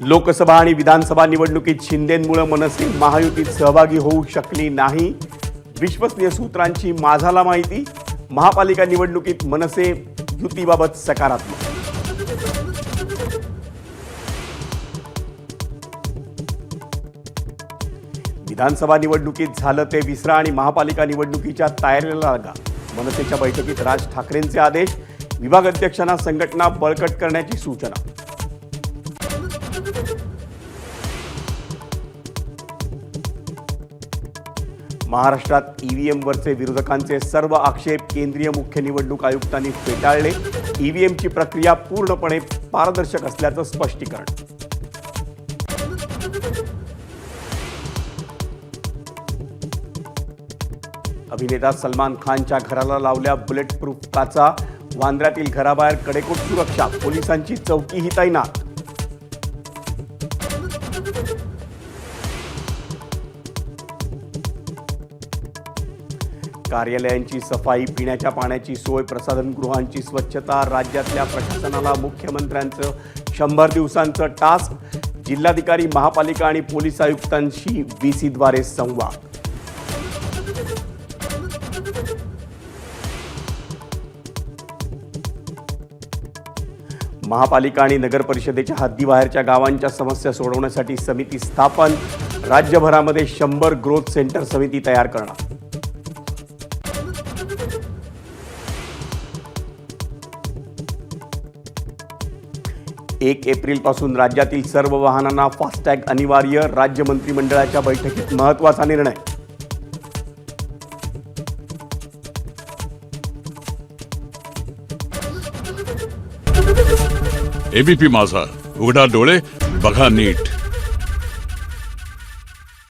लोकसभा आणि विधानसभा निवडणुकीत शिंदेंमुळे मनसे महायुतीत सहभागी होऊ शकली नाही. विश्वसनीय सूत्रांची माझाला माहिती. महापालिका निवडणुकीत मनसे युतीबाबत सकारात्मक. विधानसभा निवडणुकीत झालं ते विसरा आणि महापालिका निवडणुकीच्या तयारीला लागा. मनसेच्या बैठकीत राज ठाकरेंचे आदेश. विभागाध्यक्षांना संघटना बळकट करण्याची सूचना. महाराष्ट्रात ईव्हीएमवरचे विरोधकांचे सर्व आक्षेप केंद्रीय मुख्य निवडणूक आयुक्तांनी फेटाळले. ईव्हीएमची प्रक्रिया पूर्णपणे पारदर्शक असल्याचं स्पष्टीकरण. अभिनेता सलमान खानच्या घराला लावल्या बुलेट प्रूफ काचा. वांद्र्यातील घराबाहेर कडेकोट सुरक्षा. पोलिसांची चौकीही तैनात. कार्यालयांची सफाई, पिण्याच्या पाण्याची सोय, प्रसाधनगृहांची स्वच्छता. राज्यातल्या प्रशासनाला मुख्यमंत्र्यांचं 100 दिवसांचं टास्क. जिल्हाधिकारी, महापालिका आणि पोलीस आयुक्तांशी VC द्वारे संवाद. महापालिका आणि नगर परिषदेच्या हद्दीबाहेरच्या गावांच्या समस्या सोडवण्यासाठी समिती स्थापन. राज्यभरामध्ये 100 ग्रोथ सेंटर समिती तयार करणार. 1 एप्रिलपासून राज्यातील सर्व वाहनांना फास्टॅग अनिवार्य. राज्य मंत्रिमंडळाच्या बैठकीत महत्त्वाचा निर्णय. एबीपी माझा, उघडा डोळे बघा नीट.